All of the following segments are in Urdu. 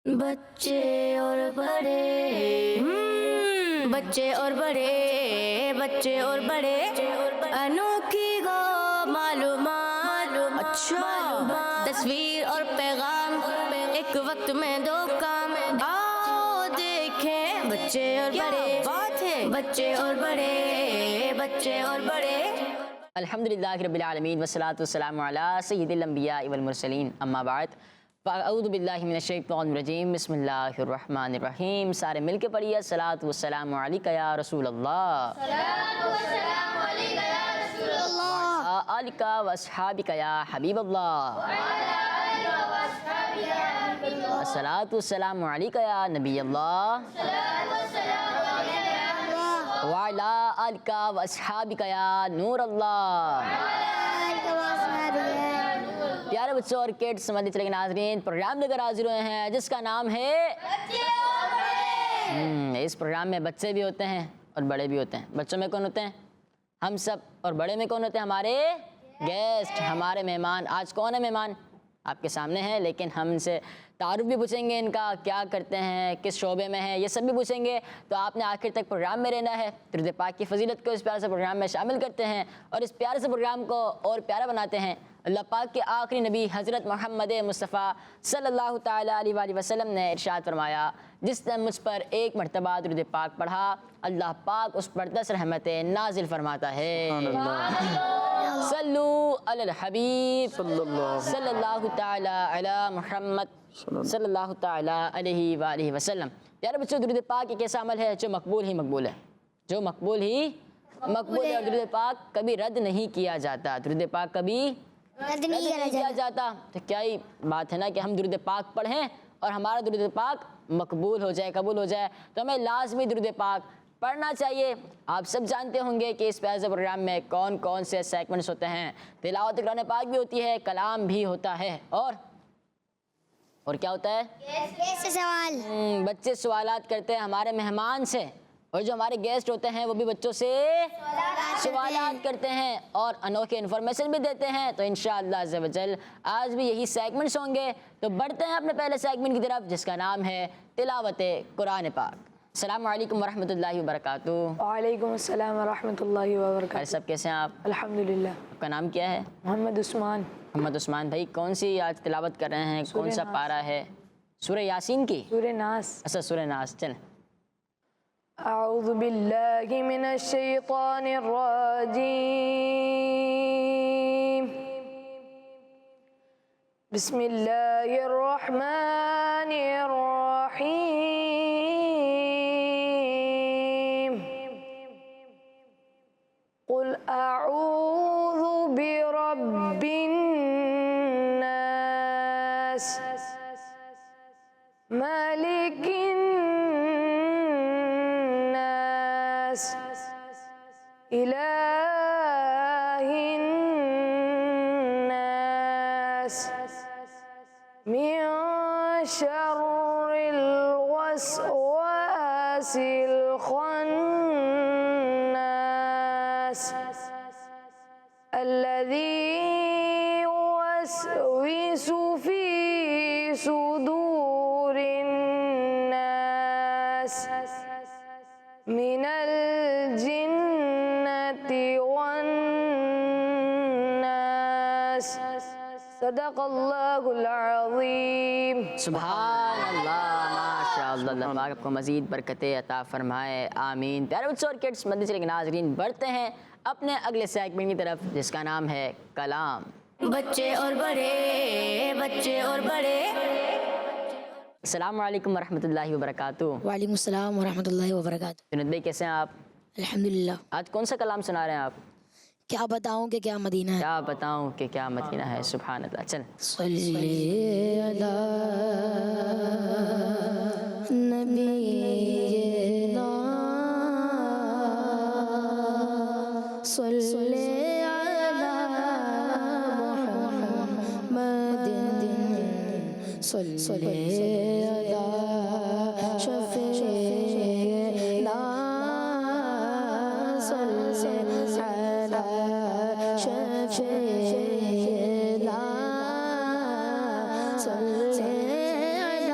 بچے اور بڑے بچے اور بڑے بچے اور بڑے انوکھی گو معلومات اچھا تصویر اور پیغام ایک وقت میں دو کام آؤ دیکھیں بچے اور بڑے بات ہے بچے اور بڑے بچے اور بڑے الحمدللہ رب العالمین والصلاة والسلام علی سید الانبیاء والمرسلین اما بعد فاعوذ باللہ من الشیطان الرجیم بسم اللہ الرحمن الرحیم سارے مل کے پڑھیے الصلاۃ والسلام علیک یا رسول اللہ الصلاۃ والسلام علیک یا رسول اللہ وعلی آلک واصحابک یا حبیب اللہ الصلاۃ والسلام علیک یا نبی اللہ وعلی آلک واصحابک یا نور اللہ۔ پیارے بچوں اور کڈس سمجھنے چلے ناظرین، پروگرام لے کر حاضر ہوئے ہیں جس کا نام ہے اس پروگرام میں بچے بھی ہوتے ہیں اور بڑے بھی ہوتے ہیں۔ بچوں میں کون ہوتے ہیں؟ ہم سب۔ اور بڑے میں کون ہوتے ہیں؟ ہمارے گیسٹ، ہمارے مہمان۔ آج کون ہے مہمان؟ آپ کے سامنے ہیں، لیکن ہم ان سے تعارف بھی پوچھیں گے، ان کا کیا کرتے ہیں، کس شعبے میں ہیں، یہ سب بھی پوچھیں گے۔ تو آپ نے آخر تک پروگرام میں رہنا ہے۔ درود پاک کی فضیلت کو اس پیارے سے پروگرام میں شامل کرتے ہیں اور اس پیارے سے پروگرام کو اور پیارا بناتے ہیں۔ اللہ پاک کے آخری نبی حضرت محمد مصطفیٰ صلی اللہ تعالیٰ علیہ وآلہ وسلم نے ارشاد فرمایا، جس نے مجھ پر ایک مرتبہ درود پاک پڑھا، اللہ پاک اس پر 10 رحمتیں نازل فرماتا ہے۔ صلو علی الحبیب صلی اللہ تعالیٰ علی محمد صلی اللہ تعالیٰ علیہ وآلہ وسلم۔ پیارے بچوں، درود پاک ایک ایسا عمل ہے جو مقبول ہی مقبول ہے، جو مقبول ہی مقبول ہے، اور درود پاک کبھی رد نہیں کیا جاتا۔ درود پاک کبھی رد نہیں کیا جاتا۔ تو کیا ہی بات ہے نا کہ ہم درود پاک پڑھیں اور ہمارا درود پاک مقبول ہو جائے، قبول ہو جائے۔ تو ہمیں لازمی درود پاک پڑھنا چاہیے۔ آپ سب جانتے ہوں گے کہ اس پیارے سے پروگرام میں کون کون سے سیگمنٹس ہوتے ہیں۔ تلاوت قرآن پاک بھی ہوتی ہے، کلام بھی ہوتا ہے، اور کیا ہوتا ہے؟ سوال۔ بچے سوالات کرتے ہیں ہمارے مہمان سے، اور جو ہمارے گیسٹ ہوتے ہیں وہ بھی بچوں سے سوالات کرتے ہیں اور انوکھے انفارمیشن بھی دیتے ہیں۔ تو انشاءاللہ عز و جل آج بھی یہی سیگمنٹس ہوں گے۔ تو بڑھتے ہیں اپنے پہلے سیگمنٹ کی طرف، جس کا نام ہے تلاوت قرآن پاک۔ السلام علیکم ورحمۃ اللہ وبرکاتہ۔ وعلیکم السلام ورحمۃ اللہ وبرکاتہ۔ سب کیسے ہیں آپ؟ الحمدللہ۔ آپ کا نام کیا ہے؟ محمد عثمان۔ محمد عثمان بھائی، کون سی آج تلاوت کر رہے ہیں؟ کون سا پارہ ہے؟ سورہ یاسین کی؟ سورہ ناس۔ اچھا، سورہ ناس۔ چلیں۔ اعوذ باللہ من الشیطان الرجیم، بسم اللہ الرحمن الرحیم، قل اعوذ برب الناس، مالک الناس، الہ الناس، من شر الوسواس الخناس، الذي يوسوس في صدور الناس من الجنة والناس۔ صدق اللہ العظیم۔ سبحان اللہ، ماشاءاللہ۔ اللہ پاک آپ کو مزید برکتیں عطا فرمائے، آمین۔ پیارے بچوں اور کڈس مدنی چینل کے ناظرین، بڑھتے ہیں اپنے اگلے سیگمنٹ کی طرف، جس کا نام ہے کلام۔ بچے اور بڑے بچے اور بڑے۔ السلام علیکم ورحمۃ اللہ وبرکاتہ۔ وعلیکم السلام ورحمۃ اللہ وبرکاتہ۔ جنید بھائی، کیسے ہیں آپ؟ الحمدللہ۔ آج کون سا کلام سنا رہے ہیں آپ؟ کیا بتاؤں کہ کیا مدینہ ہے۔ کیا بتاؤں کہ کیا مدینہ ہے، سبحان اللہ۔ چل۔ صلی علی نبینا، صلی علی محمد، صلی علی شفیعنا، صلی علی شفیعنا، صلی علی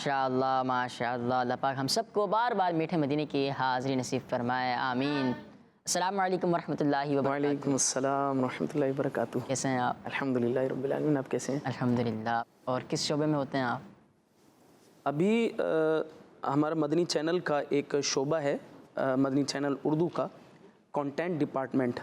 ماشاء اللہ اللہ پاک ہم سب کو بار بار میٹھے مدینے کی حاضری نصیب فرمائے، آمین۔ السلام علیکم ورحمۃ اللہ وبرکاتہ۔ وعلیکم السلام ورحمۃ اللہ وبرکاتہ۔ کیسے ہیں آپ؟ الحمدللہ رب العالمین، آپ کیسے ہیں؟ الحمدللہ۔ اور کس شعبے میں ہوتے ہیں آپ؟ ابھی ہمارا مدنی چینل کا ایک شعبہ ہے، مدنی چینل اردو کا کانٹینٹ ڈپارٹمنٹ،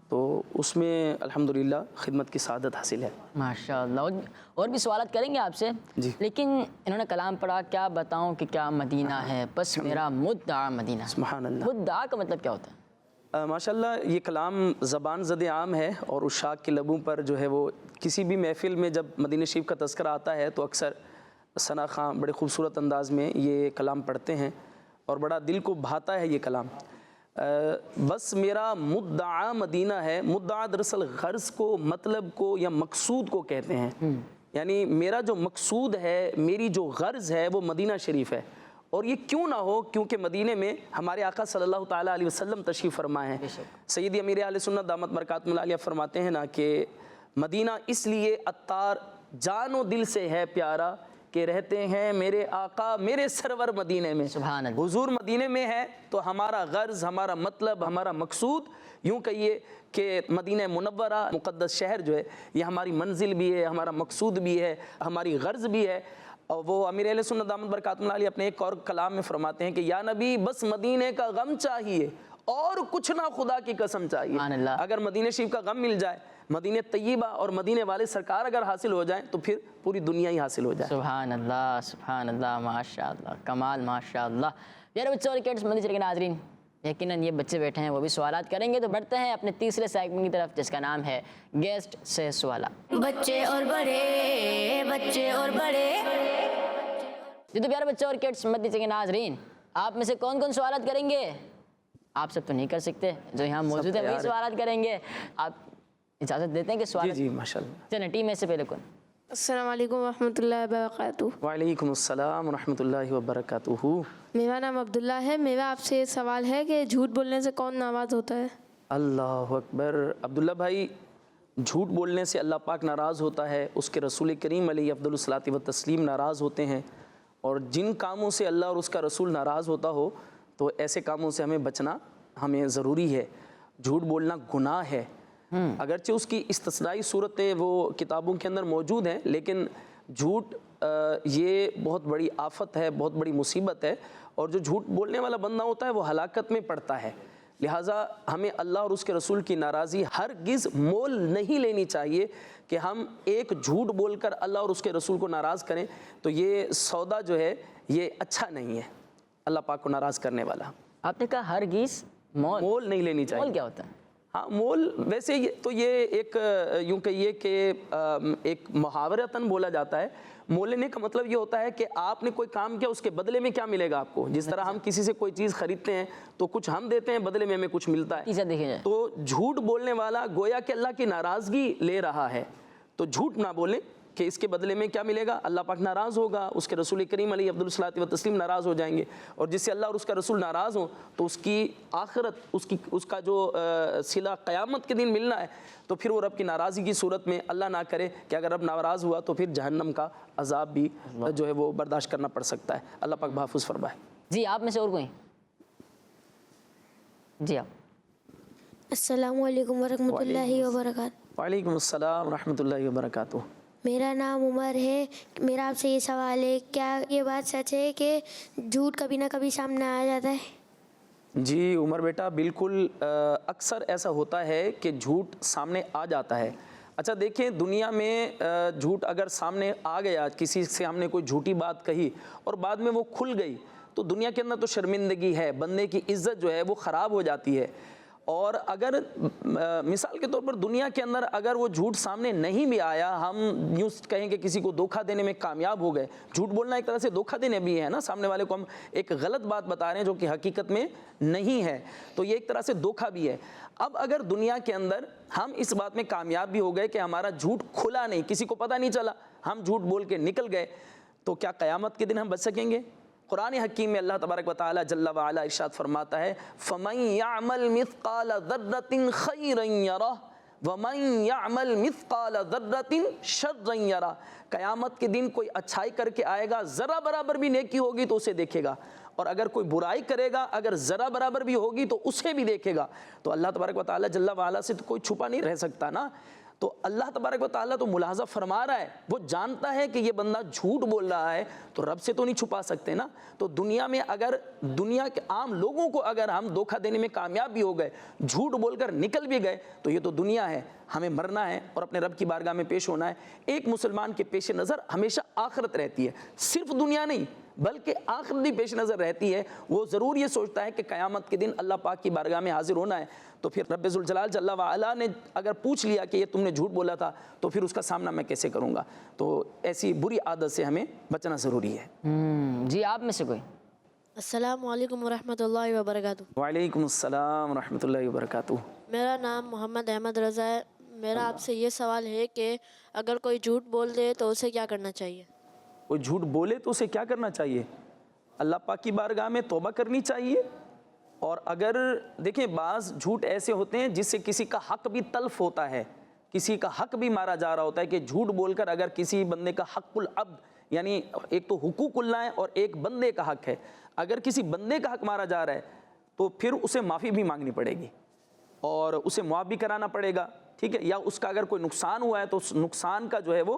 تو اس میں الحمدللہ خدمت کی سعادت حاصل ہے۔ ماشاء اللہ۔ اور بھی سوالات کریں گے آپ سے، جی۔ لیکن انہوں نے کلام پڑھا، کیا بتاؤں کہ کیا مدینہ ہے، بس میرا مدعا مدینہ۔ سبحان اللہ۔ مدعا کا مطلب کیا ہوتا ہے؟ ماشاءاللہ یہ کلام زبان زد عام ہے، اور عشاق کے لبوں پر جو ہے وہ کسی بھی محفل میں جب مدینہ شریف کا تذکرہ آتا ہے تو اکثر ثنا خان بڑے خوبصورت انداز میں یہ کلام پڑھتے ہیں، اور بڑا دل کو بھاتا ہے یہ کلام۔ بس میرا مدعا مدینہ ہے۔ مدعا دراصل غرض کو، مطلب کو یا مقصود کو کہتے ہیں، یعنی میرا جو مقصود ہے، میری جو غرض ہے وہ مدینہ شریف ہے۔ اور یہ کیوں نہ ہو، کیونکہ مدینے میں ہمارے آقا صلی اللہ تعالیٰ علیہ وسلم تشریف فرما ہیں۔ سیدی امیر اہل سنت دامت برکاتہم العالیہ فرماتے ہیں نا کہ مدینہ اس لیے عطار جان و دل سے ہے پیارا کہ رہتے ہیں میرے آقا میرے سرور مدینے میں۔ سبحان اللہ۔ حضور مدینے میں ہے تو ہمارا غرض، ہمارا مطلب، ہمارا مقصود، یوں کہیے کہ مدینہ منورہ مقدس شہر جو ہے یہ ہماری منزل بھی ہے، ہمارا مقصود بھی ہے، ہماری غرض بھی ہے۔ اور وہ امیر اہل سنت دامت برکاتہم العالیہ اپنے ایک اور کلام میں فرماتے ہیں کہ یا نبی بس مدینے کا غم چاہیے اور کچھ نہ خدا کی قسم چاہیے۔ سبحان اللہ۔ اگر مدینہ شریف کا غم مل جائے، مدینہ طیبہ اور مدینے والے سرکار اگر حاصل ہو جائیں تو پھر پوری دنیا ہی حاصل ہو جائے۔ سبحان اللہ، سبحان اللہ، ماشاء اللہ، کمال، ماشاء اللہ۔ پیارے بچوں اور کڈس مدنی چینل کے ناظرین، یقیناً یہ بچے بیٹھے ہیں وہ بھی سوالات کریں گے، تو بڑھتے ہیں اپنے تیسرے سیگمنٹ کی طرف جس کا نام ہے گیسٹ سے سوالات۔ بچے اور بڑے، بچے اور بڑے۔ جی تو پیارے بچوں اور کڈس مدنی چینل کے ناظرین، آپ میں سے کون کون سوالات کریں گے؟ آپ سب تو نہیں کر سکتے، جو یہاں موجود ہیں وہی سوالات کریں گے۔ آپ اجازت دیتے ہیں کہ سوال؟ جی ماشاءاللہ۔ چلیں ٹیم میں سے پہلے کون؟ السلام علیکم ورحمۃ اللہ وبرکاتہ۔ وعلیکم السلام ورحمۃ اللہ وبرکاتہ۔ میرا نام عبداللہ ہے۔ میرا آپ سے سوال ہے کہ جھوٹ بولنے سے کون ناراض ہوتا ہے؟ اللہ اکبر۔ عبداللہ بھائی، جھوٹ بولنے سے اللہ پاک ناراض ہوتا ہے، اس کے رسول کریم علیہ افضل الصلاۃ والتسلیم ناراض ہوتے ہیں، اور جن کاموں سے اللہ اور اس کا رسول ناراض ہوتا ہو تو ایسے کاموں سے ہمیں بچنا ہمیں ضروری ہے۔ جھوٹ بولنا گناہ ہے، اگرچہ اس کی استثنائی صورتیں وہ کتابوں کے اندر موجود ہیں، لیکن جھوٹ یہ بہت بڑی آفت ہے، بہت بڑی مصیبت ہے، اور جو جھوٹ بولنے والا بندہ ہوتا ہے وہ ہلاکت میں پڑتا ہے۔ لہٰذا ہمیں اللہ اور اس کے رسول کی ناراضی ہرگز مول نہیں لینی چاہیے کہ ہم ایک جھوٹ بول کر اللہ اور اس کے رسول کو ناراض کریں، تو یہ سودا جو ہے یہ اچھا نہیں ہے، اللہ پاک کو ناراض کرنے والا۔ آپ نے کہا ہرگز مول نہیں لینی چاہیے۔ مول کیا ہوتا ہے؟ ہاں مول ویسے تو یہ ایک یوں کہیے کہ ایک محاورتاً بولا جاتا ہے۔ مول لینے کا مطلب یہ ہوتا ہے کہ آپ نے کوئی کام کیا، اس کے بدلے میں کیا ملے گا آپ کو۔ جس طرح ہم کسی سے کوئی چیز خریدتے ہیں تو کچھ ہم دیتے ہیں، بدلے میں ہمیں کچھ ملتا ہے۔ تیسرا دیکھیں جائے تو جھوٹ بولنے والا گویا کہ اللہ کی ناراضگی لے رہا ہے، تو جھوٹ نہ بولیں کہ اس کے بدلے میں کیا ملے گا، اللہ پاک ناراض ہوگا، اس کے رسول کریم علیہ افضل الصلاۃ والتسلیم ناراض ہو جائیں گے، اور جس سے اللہ اور اس کا رسول ناراض ہوں تو اس کی آخرت، اس کا جو صلہ قیامت کے دن ملنا ہے، تو پھر وہ رب کی ناراضی کی صورت میں اللہ نہ کرے کہ اگر رب ناراض ہوا تو پھر جہنم کا عذاب بھی جو ہے وہ برداشت کرنا پڑ سکتا ہے۔ اللہ پاک محفوظ فرمائے۔ جی آپ میں سے اور کوئی؟ جی آپ۔ السلام علیکم ورحمۃ اللہ وبرکاتہ۔ وعلیکم السلام ورحمۃ اللہ وبرکاتہ۔ میرا نام عمر ہے۔ میرا آپ سے یہ سوال ہے، کیا یہ بات سچ ہے کہ جھوٹ کبھی نہ کبھی سامنے آ جاتا ہے؟ جی عمر بیٹا، بالکل اکثر ایسا ہوتا ہے کہ جھوٹ سامنے آ جاتا ہے۔ اچھا دیکھیں، دنیا میں جھوٹ اگر سامنے آ گیا، کسی سے ہم نے کوئی جھوٹی بات کہی اور بعد میں وہ کھل گئی، تو دنیا کے اندر تو شرمندگی ہے، بندے کی عزت جو ہے وہ خراب ہو جاتی ہے۔ اور اگر مثال کے طور پر دنیا کے اندر اگر وہ جھوٹ سامنے نہیں بھی آیا، ہم یوں کہیں کہ کسی کو دھوکہ دینے میں کامیاب ہو گئے، جھوٹ بولنا ایک طرح سے دھوکہ دینے بھی ہے نا، سامنے والے کو ہم ایک غلط بات بتا رہے ہیں جو کہ حقیقت میں نہیں ہے، تو یہ ایک طرح سے دھوکہ بھی ہے۔ اب اگر دنیا کے اندر ہم اس بات میں کامیاب بھی ہو گئے کہ ہمارا جھوٹ کھلا نہیں، کسی کو پتہ نہیں چلا، ہم جھوٹ بول کے نکل گئے، تو کیا قیامت کے دن ہم بچ سکیں گے؟ قرآن حکیم میں اللہ تبارک و تعالی جل وعلا ارشاد فرماتا ہے، فَمَن يَعْمَلْ مِثْقَالَ ذَرَّةٍ خَيْرًا يَرَهُ وَمَن يَعْمَلْ مِثْقَالَ ذَرَّةٍ شَرًّا يَرَى، قیامت کے دن کوئی اچھائی کر کے آئے گا، ذرا برابر بھی نیکی ہوگی تو اسے دیکھے گا، اور اگر کوئی برائی کرے گا اگر ذرا برابر بھی ہوگی تو اسے بھی دیکھے گا۔ تو اللہ تبارک و تعالیٰ جل وعلا سے تو کوئی چھپا نہیں رہ سکتا نا، تو اللہ تبارک و تعالیٰ تو ملاحظہ فرما رہا ہے، وہ جانتا ہے کہ یہ بندہ جھوٹ بول رہا ہے، تو رب سے تو نہیں چھپا سکتے نا۔ تو دنیا میں اگر دنیا کے عام لوگوں کو اگر ہم دھوکہ دینے میں کامیاب بھی ہو گئے، جھوٹ بول کر نکل بھی گئے، تو یہ تو دنیا ہے، ہمیں مرنا ہے اور اپنے رب کی بارگاہ میں پیش ہونا ہے۔ ایک مسلمان کے پیش نظر ہمیشہ آخرت رہتی ہے، صرف دنیا نہیں بلکہ آخرت بھی پیش نظر رہتی ہے۔ وہ ضرور یہ سوچتا ہے کہ قیامت کے دن اللہ پاک کی بارگاہ میں حاضر ہونا ہے، تو پھر رب ذوالجلال جل وعلا نے اگر پوچھ لیا کہ یہ تم نے جھوٹ بولا تھا تو پھر اس کا سامنا میں کیسے کروں گا؟ تو ایسی بری عادت سے ہمیں بچنا ضروری ہے۔ جی آپ میں سے کوئی؟ السلام علیکم ورحمۃ اللہ وبرکاتہ۔ وعلیکم السلام ورحمۃ اللہ وبرکاتہ۔ میرا نام محمد احمد رضا ہے۔ میرا آپ سے یہ سوال ہے کہ اگر کوئی جھوٹ بول دے تو اسے کیا کرنا چاہیے؟ کوئی جھوٹ بولے تو اسے کیا کرنا چاہیے؟ اللہ پاک کی بارگاہ میں توبہ کرنی چاہیے، اور اگر دیکھیں بعض جھوٹ ایسے ہوتے ہیں جس سے کسی کا حق بھی تلف ہوتا ہے، کسی کا حق بھی مارا جا رہا ہوتا ہے، کہ جھوٹ بول کر اگر کسی بندے کا حق العبد، یعنی ایک تو حقوق اللہ ہے اور ایک بندے کا حق ہے، اگر کسی بندے کا حق مارا جا رہا ہے تو پھر اسے معافی بھی مانگنی پڑے گی اور اسے معاف بھی کرانا پڑے گا، ٹھیک ہے، یا اس کا اگر کوئی نقصان ہوا ہے تو اس نقصان کا جو ہے وہ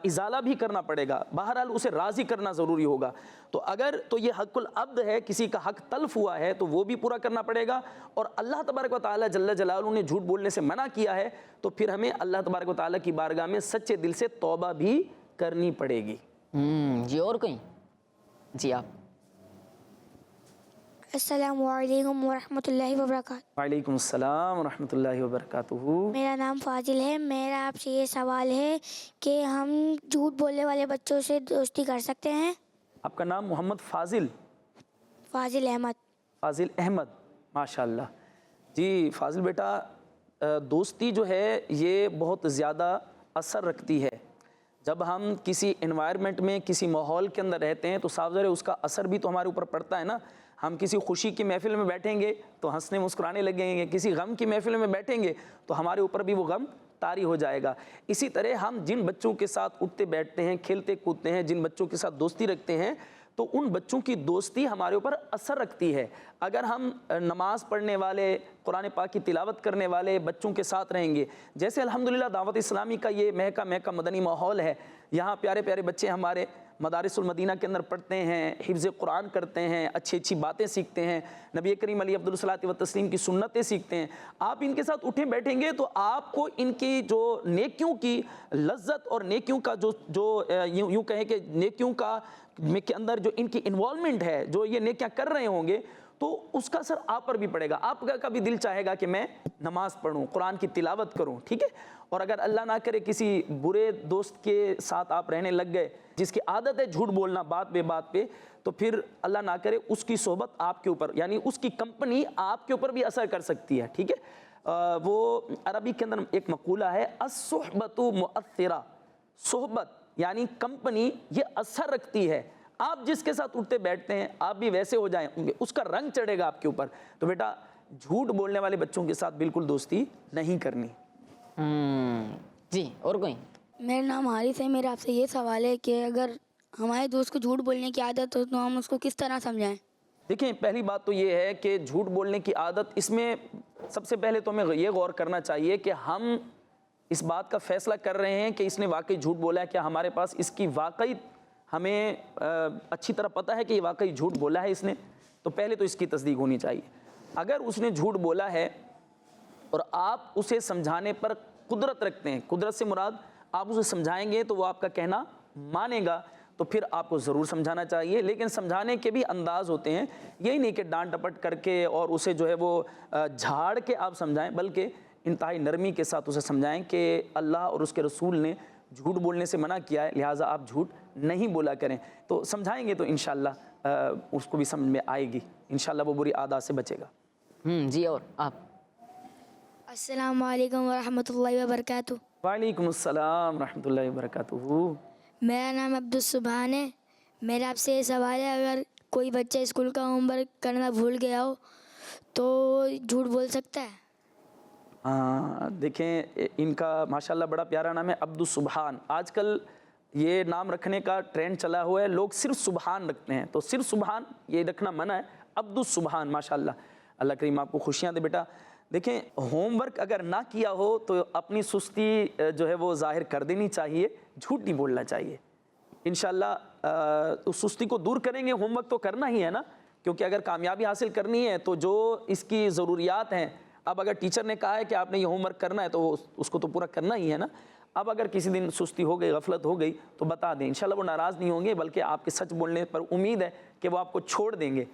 ازالہ بھی کرنا پڑے گا، بہرحال اسے راضی کرنا ضروری ہوگا۔ تو اگر تو یہ حق العبد ہے، کسی کا حق تلف ہوا ہے تو وہ بھی پورا کرنا پڑے گا، اور اللہ تبارک و تعالیٰ جل جلالہ نے جھوٹ بولنے سے منع کیا ہے تو پھر ہمیں اللہ تبارک و تعالیٰ کی بارگاہ میں سچے دل سے توبہ بھی کرنی پڑے گی۔ جی اور کوئی؟ جی آپ۔ السلام علیکم ورحمۃ اللہ وبرکاتہ۔ وعلیکم السلام ورحمۃ اللہ وبرکاتہ۔ میرا نام فاضل ہے۔ میرا آپ سے یہ سوال ہے کہ ہم جھوٹ بولنے والے بچوں سے دوستی کر سکتے ہیں؟ آپ کا نام محمد فاضل؟ فاضل احمد۔ فاضل احمد، ماشاء اللہ۔ جی فاضل بیٹا، دوستی جو ہے یہ بہت زیادہ اثر رکھتی ہے۔ جب ہم کسی انوائرمنٹ میں کسی ماحول کے اندر رہتے ہیں تو صاف ظاہر ہے اس کا اثر بھی تو ہمارے اوپر پڑتا ہے نا۔ ہم کسی خوشی کی محفل میں بیٹھیں گے تو ہنسنے مسکرانے لگیں گے، کسی غم کی محفل میں بیٹھیں گے تو ہمارے اوپر بھی وہ غم طاری ہو جائے گا۔ اسی طرح ہم جن بچوں کے ساتھ اٹھتے بیٹھتے ہیں، کھیلتے کودتے ہیں، جن بچوں کے ساتھ دوستی رکھتے ہیں تو ان بچوں کی دوستی ہمارے اوپر اثر رکھتی ہے۔ اگر ہم نماز پڑھنے والے، قرآن پاک کی تلاوت کرنے والے بچوں کے ساتھ رہیں گے، جیسے الحمدللہ دعوت اسلامی کا یہ مہکا مدنی ماحول ہے، یہاں پیارے پیارے بچے ہمارے مدارس المدینہ کے اندر پڑھتے ہیں، حفظ قرآن کرتے ہیں، اچھی اچھی باتیں سیکھتے ہیں، نبی کریم علیہ افضل الصلاۃ کی سنتیں سیکھتے ہیں۔ آپ ان کے ساتھ اٹھیں بیٹھیں گے تو آپ کو ان کی جو نیکیوں کی لذت اور نیکیوں کا جو یوں کہیں کہ نیکیوں کا کے اندر جو ان کی انوالومنٹ ہے، جو یہ نیکیاں کر رہے ہوں گے تو اس کا اثر آپ پر بھی پڑے گا۔ آپ کا بھی دل چاہے گا کہ میں نماز پڑھوں، قرآن کی تلاوت کروں، ٹھیک ہے۔ اور اگر اللہ نہ کرے کسی برے دوست کے ساتھ آپ رہنے لگ گئے جس کی عادت ہے جھوٹ بولنا بات بے بات پہ، تو پھر اللہ نہ کرے اس کی صحبت آپ کے اوپر، یعنی اس کی کمپنی آپ کے اوپر بھی اثر کر سکتی ہے، ٹھیک ہے۔ وہ عربی کے اندر ایک مقولہ ہے، الصحبۃ مؤثرہ، صحبت یعنی کمپنی یہ اثر رکھتی ہے۔ آپ جس کے ساتھ اٹھتے بیٹھتے ہیں آپ بھی ویسے ہو جائیں گے، اس کا رنگ چڑھے گا آپ کے اوپر۔ تو بیٹا جھوٹ بولنے والے بچوں کے ساتھ بالکل دوستی نہیں کرنی۔ جی اور کوئی؟ میرا نام حارث ہے۔ میرا آپ سے یہ سوال ہے کہ اگر ہمارے دوست کو جھوٹ بولنے کی عادت ہو تو ہم اس کو کس طرح سمجھائیں؟ دیکھیں پہلی بات تو یہ ہے کہ جھوٹ بولنے کی عادت، اس میں سب سے پہلے تو ہمیں یہ غور کرنا چاہیے کہ ہم اس بات کا فیصلہ کر رہے ہیں کہ اس نے واقعی جھوٹ بولا ہے، کیا ہمارے پاس اس کی واقعی ہمیں اچھی طرح پتہ ہے کہ یہ واقعی جھوٹ بولا ہے اس نے؟ تو پہلے تو اس کی تصدیق ہونی چاہیے۔ اگر اس نے جھوٹ بولا ہے اور آپ اسے سمجھانے پر قدرت رکھتے ہیں، قدرت سے مراد آپ اسے سمجھائیں گے تو وہ آپ کا کہنا مانے گا، تو پھر آپ کو ضرور سمجھانا چاہیے۔ لیکن سمجھانے کے بھی انداز ہوتے ہیں، یہی نہیں کہ ڈانٹ ڈپٹ کر کے اور اسے جو ہے وہ جھاڑ کے آپ سمجھائیں، بلکہ انتہائی نرمی کے ساتھ اسے سمجھائیں کہ اللہ اور اس کے رسول نے جھوٹ بولنے سے منع کیا ہے، لہٰذا آپ جھوٹ نہیں بولا کریں۔ تو سمجھائیں گے تو انشاءاللہ اس کو بھی سمجھ میں آئے گی، انشاءاللہ وہ بری عادات سے بچے گا۔ جی اور آپ؟ السلام علیکم ورحمۃ اللہ وبرکاتہ۔ وعلیکم السلام ورحمۃ اللہ وبرکاتہ۔ میرا نام عبدالسبحان ہے۔ میرا آپ سے یہ سوال ہے، اگر کوئی بچہ اسکول کا ہوم ورک کرنا بھول گیا ہو تو جھوٹ بول سکتا ہے؟ ہاں دیکھیں ان کا ماشاءاللہ بڑا پیارا نام ہے عبدالسبحان. آج کل یہ نام رکھنے کا ٹرینڈ چلا ہوا ہے, لوگ صرف سبحان رکھتے ہیں, تو صرف سبحان یہ رکھنا منع ہے, عبدالسبحان. ماشاءاللہ اللہ کریم آپ کو خوشیاں دے بیٹا. دیکھیں ہوم ورک اگر نہ کیا ہو تو اپنی سستی جو ہے وہ ظاہر کر دینی چاہیے, جھوٹ نہیں بولنا چاہیے. انشاءاللہ اس سستی کو دور کریں گے. ہوم ورک تو کرنا ہی ہے نا, کیونکہ اگر کامیابی حاصل کرنی ہے تو جو اس کی ضروریات ہیں, اب اگر ٹیچر نے کہا ہے کہ آپ نے یہ ہوم ورک کرنا ہے تو اس کو تو پورا کرنا ہی ہے نا. اب اگر کسی دن سستی ہو گئی, غفلت ہو گئی تو بتا دیں, انشاءاللہ وہ ناراض نہیں ہوں گے, بلکہ آپ کے سچ بولنے پر امید ہے کہ وہ آپ کو چھوڑ دیں گے.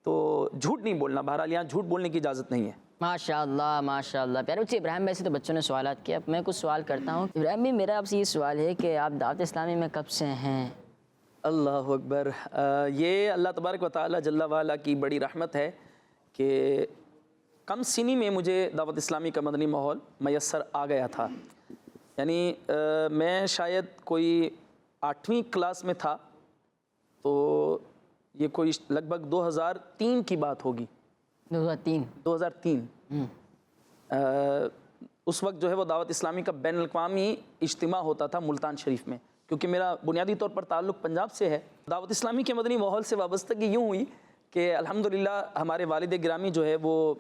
تو جھوٹ نہیں بولنا, بہرحال یہاں جھوٹ بولنے کی اجازت نہیں ہے. ماشاءاللہ ماشاءاللہ. پیارے بچے, ابراہیم بھائی سے تو بچوں نے سوالات کیا, اب میں کچھ سوال کرتا ہوں. ابراہیم بھی میرا آپ سے یہ سوال ہے کہ آپ دعوت اسلامی میں کب سے ہیں؟ اللہ اکبر. یہ اللہ تبارک و تعالی جل وعلا کی بڑی رحمت ہے کہ کم سنی میں مجھے دعوت اسلامی کا مدنی ماحول میسر آ گیا تھا. یعنی میں شاید کوئی 8ویں کلاس میں تھا, تو یہ کوئی لگ بھگ 2003 کی بات ہوگی. 2003 اس وقت جو ہے وہ دعوت اسلامی کا بین الاقوامی اجتماع ہوتا تھا ملتان شریف میں. کیونکہ میرا بنیادی طور پر تعلق پنجاب سے ہے, دعوت اسلامی کے مدنی ماحول سے وابستگی یوں ہوئی کہ الحمدللہ ہمارے والد گرامی جو ہے وہ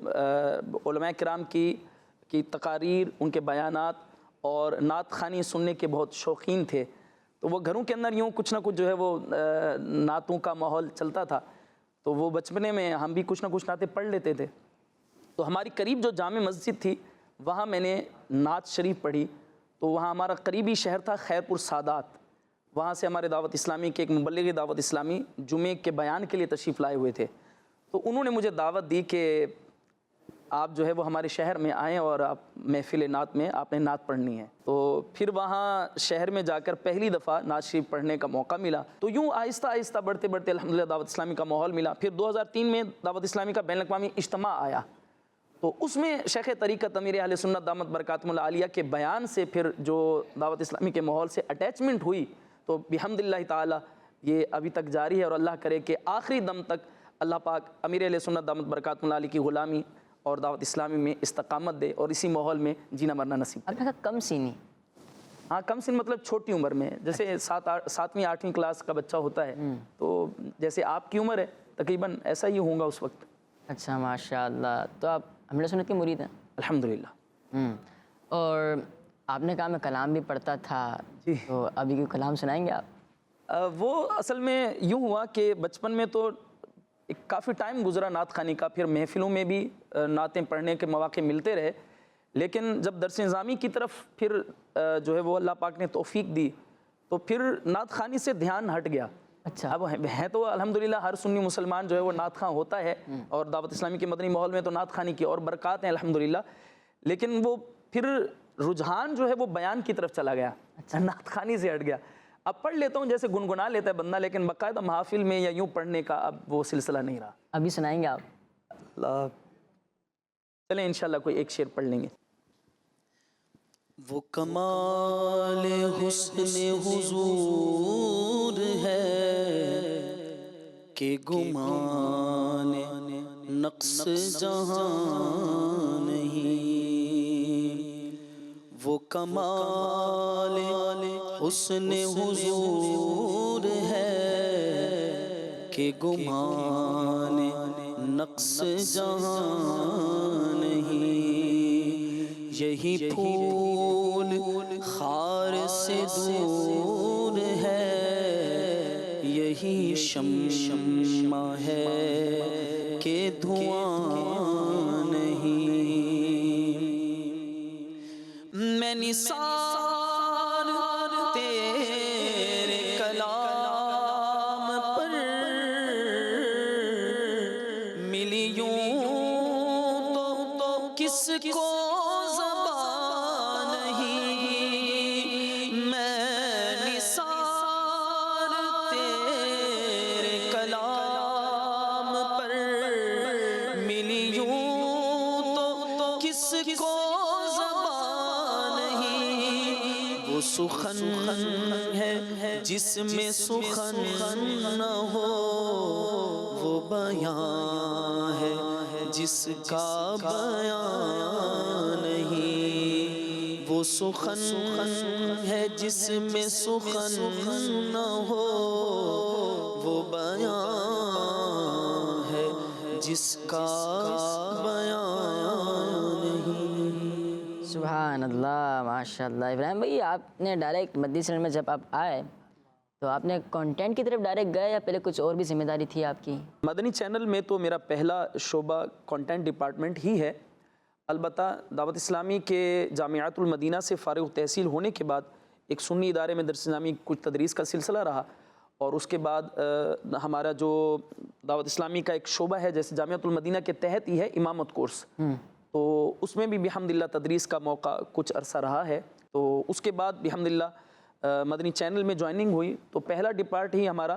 علماء کرام کی تقاریر, ان کے بیانات اور نعت خوانی سننے کے بہت شوقین تھے. تو وہ گھروں کے اندر یوں کچھ نہ کچھ جو ہے وہ نعتوں کا ماحول چلتا تھا. تو وہ بچپنے میں ہم بھی کچھ نہ کچھ نعتیں پڑھ لیتے تھے. تو ہماری قریب جو جامع مسجد تھی وہاں میں نے نعت شریف پڑھی. تو وہاں ہمارا قریبی شہر تھا خیرپور سادات, وہاں سے ہمارے دعوت اسلامی کے ایک مبلغ دعوت اسلامی جمعے کے بیان کے لیے تشریف لائے ہوئے تھے. تو انہوں نے مجھے دعوت دی کہ آپ جو ہے وہ ہمارے شہر میں آئیں اور آپ محفل نعت میں آپ نے نعت پڑھنی ہے. تو پھر وہاں شہر میں جا کر پہلی دفعہ نعت شریف پڑھنے کا موقع ملا. تو یوں آہستہ آہستہ بڑھتے بڑھتے الحمدللہ دعوت اسلامی کا ماحول ملا. پھر 2003 میں دعوت اسلامی کا بین الاقوامی اجتماع آیا, تو اس میں شیخ طریقت امیر اہل سنت دامت برکاتہم العالیہ کے بیان سے پھر جو دعوت اسلامی کے ماحول سے اٹیچمنٹ ہوئی, تو بحمدللہ تعالی یہ ابھی تک جاری ہے. اور اللہ کرے کہ آخری دم تک اللہ پاک امیر اہل سنت دامت برکاتہم العالیہ کی غلامی اور دعوت اسلامی میں استقامت دے اور اسی ماحول میں جینا مرنا نصیب. آپ نے کہا کم سینی. ہاں کم سن مطلب چھوٹی عمر میں, جیسے 7ویں 8ویں کلاس کا بچہ ہوتا ہے, تو جیسے آپ کی عمر ہے تقریباً ایسا ہی ہوں گا اس وقت. اچھا ماشاءاللہ. تو آپ امیر سنت کے مرید ہیں؟ الحمدللہ. اور آپ نے کہا میں کلام بھی پڑھتا تھا, تو ابھی کوئی کلام سنائیں گے آپ؟ وہ اصل میں یوں ہوا کہ بچپن میں تو کافی ٹائم گزرا نعت خوانی کا, پھر محفلوں میں بھی نعتیں پڑھنے کے مواقع ملتے رہے, لیکن جب درس نظامی کی طرف پھر جو ہے وہ اللہ پاک نے توفیق دی تو پھر نعت خوانی سے دھیان ہٹ گیا. اچھا. اب ہے تو الحمدللہ ہر سنی مسلمان جو ہے وہ نعت خواں ہوتا ہے, اور دعوت اسلامی کے مدنی ماحول میں تو نعت خوانی کی اور برکات ہیں الحمدللہ, لیکن وہ پھر رجحان جو ہے وہ بیان کی طرف چلا گیا, نعت خوانی سے ہٹ گیا. اب پڑھ لیتا ہوں جیسے گنگنا لیتا ہے بندہ, لیکن باقاعدہ محافل میں یا یوں پڑھنے کا اب وہ سلسلہ نہیں رہا. ابھی سنائیں گے آپ؟ اللہ چلیں انشاءاللہ کوئی ایک شعر پڑھ لیں گے. وہ کمال حسن حضور ہے کہ گمان نقص جہاں نہیں. وہ کمال حسن حضور ہے کہ گمان نقص جہاں نہیں. یہی پھول خار سے دور ہے, یہی شمع ہے کہ دھواں نہیں. میں نثار تیرے کلام پر ملی یوں تو کس کو زبان نہیں. میں نثار تیرے کلام پر ملی یوں تو کس کو وہ سخن ہے جس میں سخن نہ ہو, وہ بیان ہے جس کا بیان نہیں. وہ سخن ہے جس میں سخن نہ ہو، وہ بیان ہے جس کا بیان نہیں۔ سبحان اللہ، ماشاء اللہ۔ ابراہیم بھائی، آپ نے ڈائریکٹ مدنی چینل میں جب آپ آئے تو آپ نے کنٹینٹ کی طرف ڈائریکٹ گئے یا پہلے کچھ اور بھی ذمہ داری تھی آپ کی؟ مدنی چینل میں تو میرا پہلا شعبہ کنٹینٹ ڈپارٹمنٹ ہی ہے، البتہ دعوت اسلامی کے جامعۃ المدینہ سے فارغ التحصیل ہونے کے بعد ایک سنی ادارے میں درس نظامی کچھ تدریس کا سلسلہ رہا، اور اس کے بعد ہمارا جو دعوت اسلامی کا ایک شعبہ ہے جیسے جامعۃ المدینہ کے تحت ہی ہے امامت کورس، تو اس میں بھی بحمدللہ تدریس کا موقع کچھ عرصہ رہا ہے۔ تو اس کے بعد بحمدللہ مدنی چینل میں جوائننگ ہوئی تو پہلا ڈپارٹ ہی ہمارا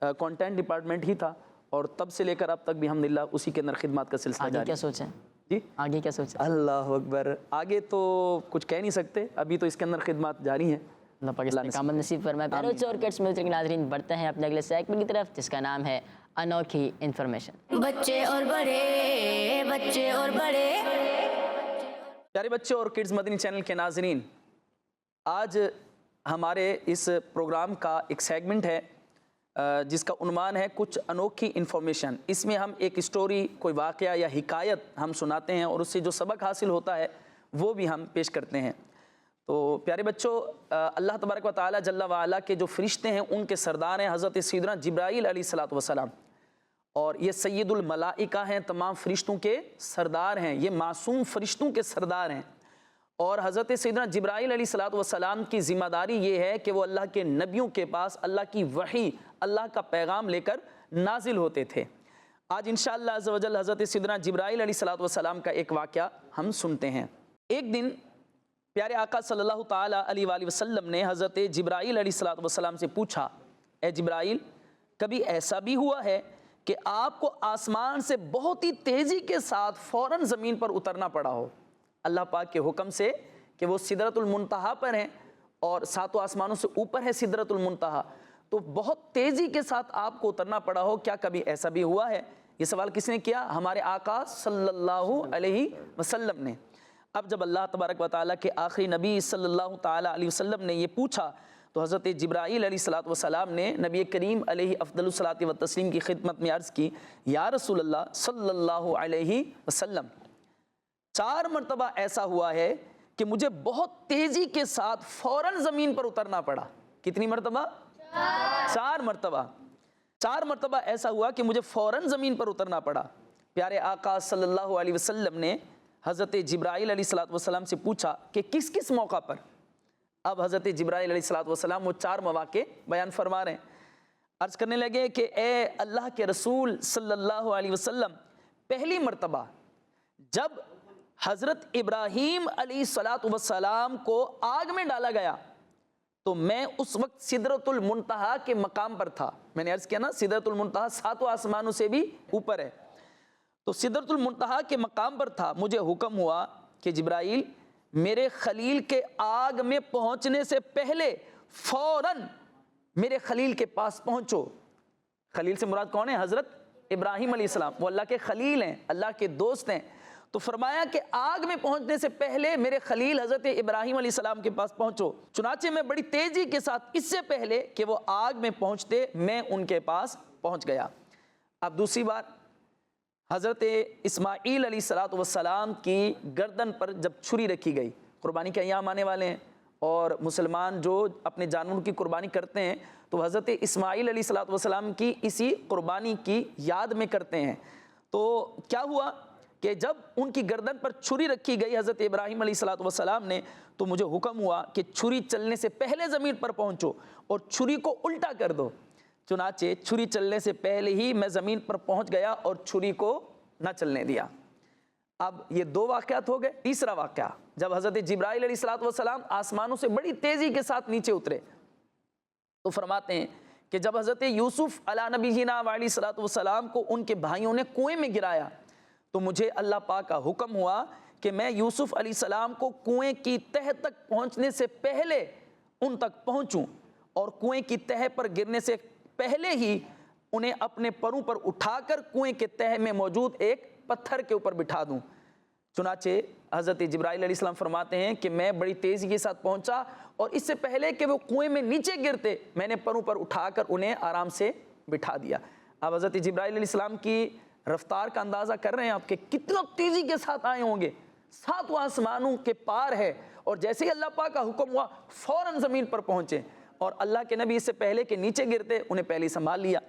کنٹینٹ ڈپارٹمنٹ ہی تھا، اور تب سے لے کر اب تک بحمدللہ اسی کے اندر خدمات کا سلسلہ آگے جاری کیا ہے۔ سوچیں؟ جی آگے کیا سوچیں؟ اللہ اکبر، آگے تو کچھ کہہ نہیں سکتے، ابھی تو اس کے اندر خدمات جاری ہیں۔ اللہ پاک اس میں کامل نصیب فرمائے۔ پیارے بچوں اور کڈس میوزک کے ناظرین، بڑھتے ہیں اپنے اگلے سیگمنٹ کی طرف جس کا نام ہے انوکھی انفارمیشن۔ بچے اور بڑے، بچے اور بڑے۔ پیارے بچوں اور کڈز مدنی چینل کے ناظرین، آج ہمارے اس پروگرام کا ایک سیگمنٹ ہے جس کا عنوان ہے کچھ انوکھی انفارمیشن۔ اس میں ہم ایک اسٹوری، کوئی واقعہ یا حکایت ہم سناتے ہیں اور اس سے جو سبق حاصل ہوتا ہے وہ بھی ہم پیش کرتے ہیں۔ تو پیارے بچوں، اللہ تبارک و تعالی جل وعلا کے جو فرشتے ہیں ان کے سردار ہیں حضرت سیدنا جبرائیل علیہ الصلوۃ والسلام، اور یہ سید الملائکہ ہیں، تمام فرشتوں کے سردار ہیں، یہ معصوم فرشتوں کے سردار ہیں۔ اور حضرت سیدنا جبرائیل علیہ الصلوۃ والسلام کی ذمہ داری یہ ہے کہ وہ اللہ کے نبیوں کے پاس اللہ کی وحی، اللہ کا پیغام لے کر نازل ہوتے تھے۔ آج انشاءاللہ عز و جل حضرت سیدنا جبرائیل علیہ الصلوۃ والسلام کا ایک واقعہ ہم سنتے ہیں۔ ایک دن پیارے آقا صلی اللہ تعالی علیہ وآلہ وسلم نے حضرت جبرائیل علیہ الصلوۃ والسلام سے پوچھا، اے جبرائیل، کبھی ایسا بھی ہوا ہے کہ آپ کو آسمان سے بہت ہی تیزی کے ساتھ فوراً زمین پر اترنا پڑا ہو، اللہ پاک کے حکم سے کہ وہ سدرۃ المنتہا پر ہیں اور ساتوں آسمانوں سے اوپر ہے سدرۃ المنتہا، تو بہت تیزی کے ساتھ آپ کو اترنا پڑا ہو، کیا کبھی ایسا بھی ہوا ہے؟ یہ سوال کس نے کیا؟ ہمارے آقا صلی اللہ علیہ وسلم نے۔ اب جب اللہ تبارک و تعالیٰ کے آخری نبی صلی اللہ تعالیٰ علیہ وسلم نے یہ پوچھا تو حضرت جبرائیل علیہ الصلوۃ والسلام نے نبی کریم علیہ افضل الصلاۃ والتسلیم کی خدمت میں عرض کی، یا رسول اللہ صلی اللہ علیہ وسلم، 4 مرتبہ ایسا ہوا ہے کہ مجھے بہت تیزی کے ساتھ فوراً زمین پر اترنا پڑا۔ کتنی مرتبہ؟ 4 مرتبہ۔ 4 مرتبہ ایسا ہوا کہ مجھے فوراً زمین پر اترنا پڑا۔ پیارے آقا صلی اللہ علیہ وسلم نے حضرت جبرائیل علیہ الصلوۃ والسلام سے پوچھا کہ کس کس موقع پر؟ اب حضرت جبرائیل علیہ الصلوۃ والسلام وہ 4 مواقع بیان فرما رہے ہیں۔ عرض کرنے لگے کہ اے اللہ کے رسول صلی اللہ علیہ وسلم، پہلی مرتبہ جب حضرت ابراہیم علیہ الصلوۃ والسلام کو آگ میں ڈالا گیا تو میں اس وقت سدرۃ المنتہا کے مقام پر تھا۔ میں نے عرض کیا نا، سدرۃ المنتہا 7 آسمانوں سے بھی اوپر ہے، تو سدرۃ المنتہا کے مقام پر تھا۔ مجھے حکم ہوا کہ جبرائیل، میرے خلیل کے آگ میں پہنچنے سے پہلے فوراً میرے خلیل کے پاس پہنچو۔ خلیل سے مراد کون ہے؟ حضرت ابراہیم علیہ السلام، وہ اللہ کے خلیل ہیں، اللہ کے دوست ہیں۔ تو فرمایا کہ آگ میں پہنچنے سے پہلے میرے خلیل حضرت ابراہیم علیہ السلام کے پاس پہنچو۔ چنانچہ میں بڑی تیزی کے ساتھ، اس سے پہلے کہ وہ آگ میں پہنچتے، میں ان کے پاس پہنچ گیا۔ اب دوسری بار حضرت اسماعیل علیہ الصلوۃ والسلام کی گردن پر جب چھری رکھی گئی، قربانی کے ایام آنے والے ہیں اور مسلمان جو اپنے جانوروں کی قربانی کرتے ہیں تو حضرت اسماعیل علیہ الصلوۃ والسلام کی اسی قربانی کی یاد میں کرتے ہیں۔ تو کیا ہوا کہ جب ان کی گردن پر چھری رکھی گئی حضرت ابراہیم علیہ الصلوۃ والسلام نے، تو مجھے حکم ہوا کہ چھری چلنے سے پہلے زمین پر پہنچو اور چھری کو الٹا کر دو۔ چنانچہ چھری چلنے سے پہلے ہی میں زمین پر پہنچ گیا اور چھری کو نہ چلنے دیا۔ اب یہ 2 واقعات ہو گئے۔ تیسرا واقعہ، جب حضرت جبرائیل علیہ الصلوۃ والسلام آسمانوں سے بڑی تیزی کے ساتھ نیچے اترے تو فرماتے ہیں کہ جب حضرت یوسف علیہ نبینا علیہ الصلوۃ والسلام کو ان کے بھائیوں نے کنویں میں گرایا تو مجھے اللہ پاک کا حکم ہوا کہ میں یوسف علیہ السلام کو کنویں کی تہہ تک پہنچنے سے پہلے ان تک پہنچوں اور کنویں کی تہہ پر گرنے سے پہلے ہی انہیں اپنے پروں پر اٹھا کر کنویں کے تہہ میں موجود ایک پتھر کے اوپر بٹھا دوں۔ چنانچہ حضرت جبرائیل علیہ السلام فرماتے ہیں کہ میں بڑی تیزی کے ساتھ پہنچا اور اس سے پہلے کہ وہ کنویں میں نیچے گرتے میں نے پروں پر اٹھا کر انہیں آرام سے بٹھا دیا۔ اب حضرت جبرائیل علیہ السلام کی رفتار کا اندازہ کر رہے ہیں آپ کہ کتنا تیزی کے ساتھ آئے ہوں گے، 7 آسمانوں کے پار ہے، اور جیسے ہی اللہ پاک کا حکم ہوا فوراً زمین پر پہنچے، اور اللہ کے نبی اس سے پہلے کہ نیچے گرتے انہیں پہلے سنبھال لیا۔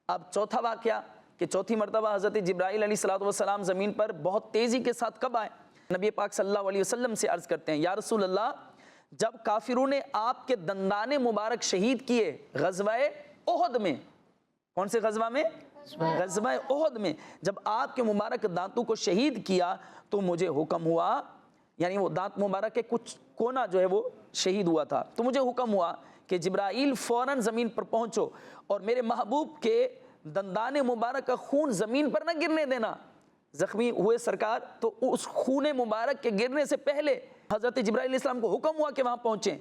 اب چوتھا واقعہ کہ چوتھی مرتبہ حضرت جبرائیل علیہ السلام زمین پر بہت تیزی کے ساتھ کب آئے؟ نبی پاک صلی اللہ علیہ وسلم سے عرض کرتے ہیں، یا رسول اللہ، جب کافروں نے آپ کے دندان مبارک شہید کیے غزوہ احد میں۔ کون سے غزوہ میں؟ غزوہ احد میں جب آپ کے مبارک دانتوں کو شہید کیا تو مجھے حکم ہوا، یعنی وہ دانت مبارک کے کچھ کونا جو ہے وہ شہید ہوا تھا، تو مجھے حکم ہوا کہ جبرائیل فوراً زمین پر پہنچو اور میرے محبوب کے دندان مبارک کا خون زمین پر نہ گرنے دینا۔ زخمی ہوئے سرکار، تو اس خون مبارک کے گرنے سے پہلے حضرت جبرائیل علیہ السلام کو حکم ہوا کہ وہاں پہنچیں،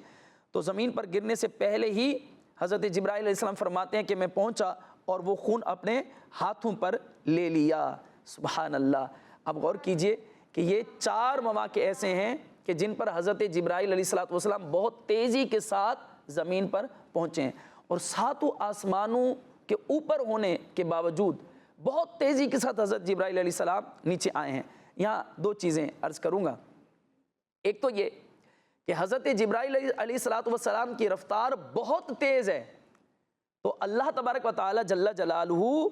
تو زمین پر گرنے سے پہلے ہی حضرت جبرائیل علیہ السلام فرماتے ہیں کہ میں پہنچا اور وہ خون اپنے ہاتھوں پر لے لیا۔ سبحان اللہ۔ اب غور کیجئے کہ یہ 4 مواقع ایسے ہیں کہ جن پر حضرت جبرائیل علیہ السلام بہت تیزی کے ساتھ زمین پر پہنچے ہیں، اور 7 آسمانوں کے اوپر ہونے کے باوجود بہت تیزی کے ساتھ حضرت جبرائیل علیہ السلام نیچے آئے ہیں۔ یہاں 2 چیزیں عرض کروں گا۔ ایک تو یہ کہ حضرت جبرائیل علیہ السلام کی رفتار بہت تیز ہے، تو اللہ تبارک و تعالی جل جلالہ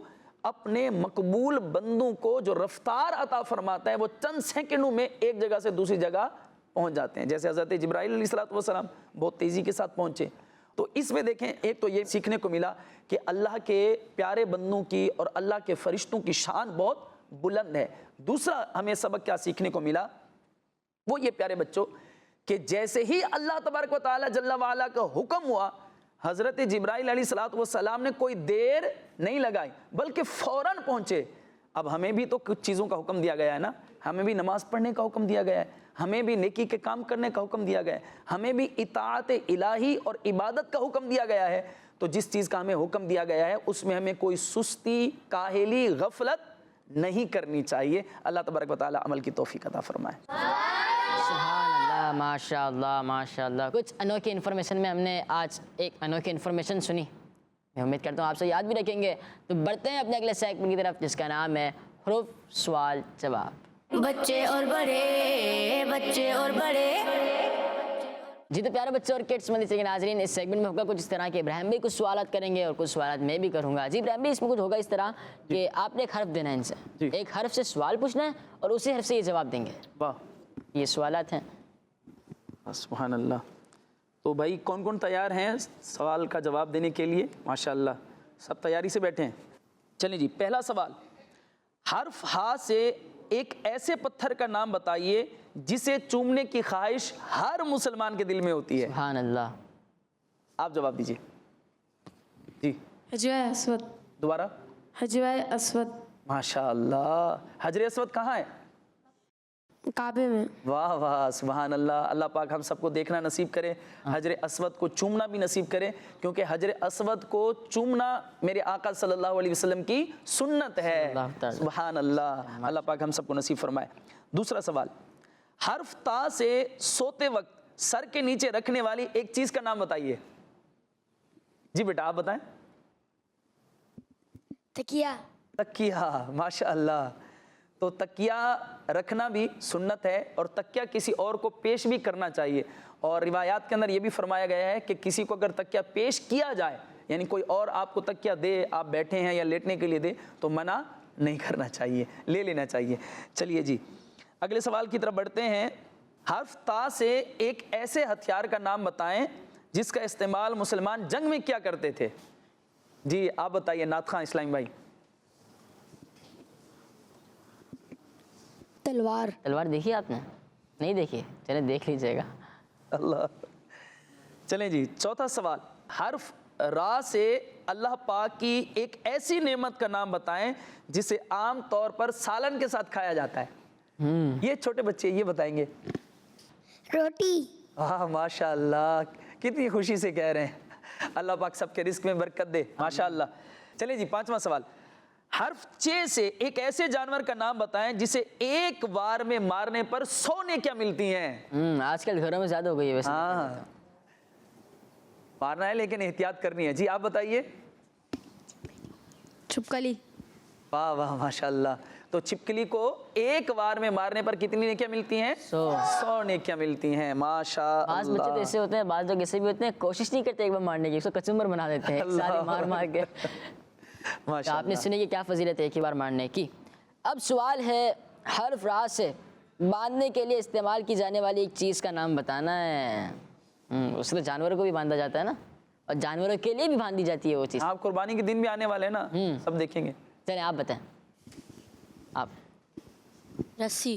اپنے مقبول بندوں کو جو رفتار عطا فرماتا ہے وہ چند سیکنڈوں میں ایک جگہ سے دوسری جگہ پہنچ جاتے ہیں، جیسے حضرت جبرائیل علیہ السلام بہت تیزی کے ساتھ پہنچے۔ تو اس میں دیکھیں، ایک تو یہ سیکھنے کو ملا کہ اللہ کے پیارے بندوں کی اور اللہ کے فرشتوں کی شان بہت بلند ہے۔ دوسرا ہمیں سبق کیا سیکھنے کو ملا، وہ یہ پیارے بچوں کہ جیسے ہی اللہ تبارک و تعالی جل وعلا کا حکم ہوا، حضرت جبرائیل علیہ السلام نے کوئی دیر نہیں لگائی بلکہ فوراً پہنچے۔ اب ہمیں بھی تو کچھ چیزوں کا حکم دیا گیا ہے نا، ہمیں بھی نماز پڑھنے کا حکم دیا گیا ہے، ہمیں بھی نیکی کے کام کرنے کا حکم دیا گیا ہے، ہمیں بھی اطاعت الہی اور عبادت کا حکم دیا گیا ہے۔ تو جس چیز کا ہمیں حکم دیا گیا ہے اس میں ہمیں کوئی سستی، کاہلی، غفلت نہیں کرنی چاہیے۔ اللہ تبارک و تعالی عمل کی توفیق عطا فرمائے۔ سبحان اللہ، ماشاء اللہ ماشاء اللہ۔ کچھ انوکھی انفارمیشن میں ہم نے آج ایک انوکھی انفارمیشن سنی، میں امید کرتا ہوں آپ سے یاد بھی رکھیں گے۔ تو بڑھتے ہیں اپنے اگلے سیگمنٹ کی طرف جس کا نام ہے حروف سوال جواب۔ بچے اور بڑے، بچے اور بڑے۔ جی تو پیارے بچے اور کڈس مدرسے کے ناظرین، اس سیگمنٹ میں ہوگا کچھ اس طرح کہ ابراہیم بھی کچھ سوالات کریں گے اور کچھ سوالات میں بھی کروں گا۔ جی ابراہیم بھی، اس میں کچھ ہوگا اس طرح کہ آپ نے ایک حرف دینا ہے ان سے، ایک حرف سے سوال پوچھنا ہے اور اسی حرف سے یہ جواب دیں گے۔ واہ، یہ سوالات ہیں۔ سبحان اللہ۔ تو بھائی کون کون تیار ہیں سوال کا جواب دینے کے لیے؟ ماشاءاللہ سب تیاری سے بیٹھے ہیں۔ چلیں جی، پہلا سوال، حرف ہا سے ایک ایسے پتھر کا نام بتائیے جسے چومنے کی خواہش ہر مسلمان کے دل میں ہوتی ہے۔ سبحان اللہ۔ آپ جواب دیجیے۔ جی حجرہ اسود۔ دوبارہ۔ حجرہ اسود ماشاءاللہ۔ حجر اسود کہاں ہے؟ کعبے میں۔ واہ واہ، سبحان اللہ۔ اللہ پاک ہم سب کو دیکھنا نصیب کرے، حجر اسود کو چومنا بھی نصیب کرے، کیونکہ حجر اسود کو چومنا میرے آقا صلی اللہ علیہ وسلم کی سنت ہے۔ سبحان اللہ، اللہ پاک ہم سب کو نصیب فرمائے۔ دوسرا سوال، حرف تا سے سوتے وقت سر کے نیچے رکھنے والی ایک چیز کا نام بتائیے۔ جی بیٹا آپ بتائیں۔ تکیہ۔ تکیہ، ماشاءاللہ۔ تو تکیہ رکھنا بھی سنت ہے اور تکیہ کسی اور کو پیش بھی کرنا چاہیے، اور روایات کے اندر یہ بھی فرمایا گیا ہے کہ کسی کو اگر تکیہ پیش کیا جائے، یعنی کوئی اور آپ کو تکیہ دے، آپ بیٹھے ہیں یا لیٹنے کے لیے دے، تو منع نہیں کرنا چاہیے، لے لینا چاہیے۔ چلیے جی اگلے سوال کی طرف بڑھتے ہیں۔ حرف تا سے ایک ایسے ہتھیار کا نام بتائیں جس کا استعمال مسلمان جنگ میں کیا کرتے تھے۔ جی آپ بتائیے نعت خواں اسلامی بھائی۔ تلوار۔ تلوار دیکھی آپ نے؟ نہیں دیکھی؟ چلیں دیکھ لیجئے گا۔ اللہ۔ چلیں جی چوتھا سوال، حرف را سے اللہ پاک کی ایک ایسی نعمت کا نام بتائیں جسے عام طور پر سالن کے ساتھ کھایا جاتا ہے۔ یہ چھوٹے بچے یہ بتائیں گے۔ روٹی۔ ہاں ماشاءاللہ، کتنی خوشی سے کہہ رہے ہیں۔ اللہ پاک سب کے رزق میں برکت دے، ماشاءاللہ۔ چلیں جی پانچواں سوال، حرف چے سے ایک ایسے جانور کا نام بتائیں جسے ایک بار میں مارنے پر 100 نیکیاں ملتی ہیں. آج کل گھروں میں زیادہ ہو گئی ہے ویسے. ہاں مارنا ہے لیکن احتیاط کرنی ہے. جی آپ بتائیے. چھپکلی. واہ واہ ماشاء اللہ. تو چھپکلی کو ایک بار میں مارنے پر کتنی نیکیاں ملتی ہیں؟ 100 نیکیاں ملتی ہیں. ماشاء بعض بچے تو ایسے ہوتے ہیں, بعض لوگ ایسے بھی ہوتے ہیں کوشش نہیں کرتے ایک بار مارنے کی, اس کو کچمبر بنا دیتے ہیں ساری مار مار کے. آپ نے سنی کہ کیا فضیلت ہے ایک ہی بار مارنے کی. اب سوال ہے, حرف را سے باندھنے کے لیے استعمال کی جانے والی ایک چیز کا نام بتانا ہے. اس سے تو جانوروں کو بھی باندھا جاتا ہے نا, اور جانوروں کے لیے بھی باندھی جاتی ہے وہ چیز. آپ قربانی کے دن بھی آنے والے ہیں نا, سب دیکھیں گے. چلیں آپ بتائیں. آپ. رسی.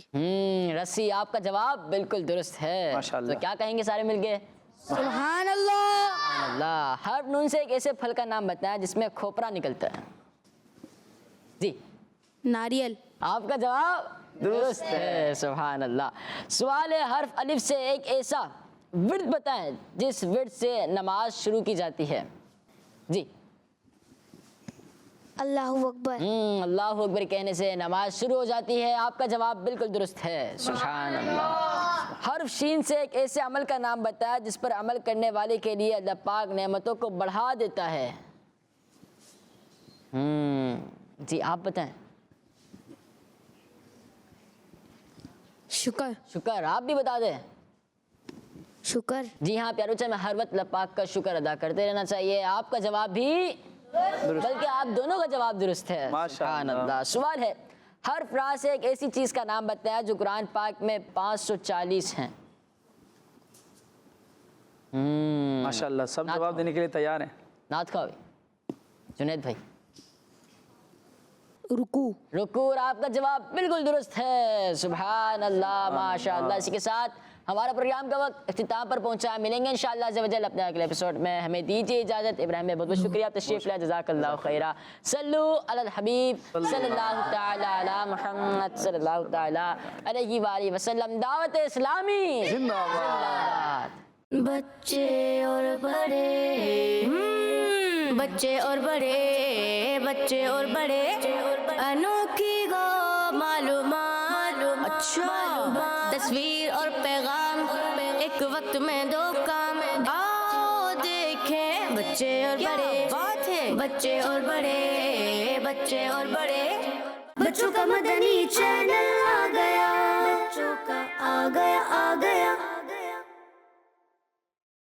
رسی. آپ کا جواب بالکل درست ہے. ماشاءاللہ. تو کیا کہیں گے سارے مل کے؟ سبحان اللہ. سبحان اللہ. حرف نون سے ایک ایسے پھل کا نام بتائیں جس میں کھوپرا نکلتا ہے. جی. ناریل. آپ کا جواب درست ہے. سبحان اللہ. سوال ہے, حرف الف سے ایک ایسا ورد بتائیں جس ورد سے نماز شروع کی جاتی ہے. جی. اللہ اکبر. اللہ اکبر کہنے سے نماز شروع ہو جاتی ہے. آپ کا جواب بالکل درست ہے. سبحان اللہ. حرف شین سے ایک ایسے عمل کا نام بتایا جس پر عمل کرنے والے کے لیے اللہ پاک نعمتوں کو بڑھا دیتا ہے. جی آپ بتائیں. شکر. شکر. آپ بھی بتا دیں. شکر. جی ہاں پیارو چاہے میں ہر وقت اللہ پاک کا شکر ادا کرتے رہنا چاہیے. آپ کا جواب بھی بلکہ آپ دونوں کا جواب درست ہے. سبحان اللہ. سوال ہے, حرف را سے ایک ایسی چیز کا نام بتایا جو قرآن پاک میں 540 ہیں. ماشاء اللہ. سب جواب دینے کے لیے تیار ہیں. نعت خواہ جنید بھائی. رکوع. رکوع. آپ کا جواب بالکل درست ہے. سبحان اللہ. ماشاء اللہ. اسی کے ساتھ ہمارا پروگرام کا وقت اختتام پر پہنچا. ملیں گے انشاءاللہ عز و جل اپنے اگلے ایپیسوڈ میں. ہمیں دیجیے اجازت. ابراہیم بھائی بہت بہت شکریہ تشریف لائے. جزاک اللہ خیرہ. صلو علی الحبیب صلی اللہ تعالی علی محمد صلی اللہ تعالی علیہ وآلہ وسلم. دعوت اسلامی زندہ باد. بچے اور بڑے, بچے اور بڑے, بچے اور بڑے, انوکھی گو معلومات. اچھا. تصویر اور پیغام ایک وقت میں دو کام. آؤ دیکھیں بچے اور بڑے. بات ہے بچے اور بڑے, بچے اور بڑے, بچوں کا مدنی چینل.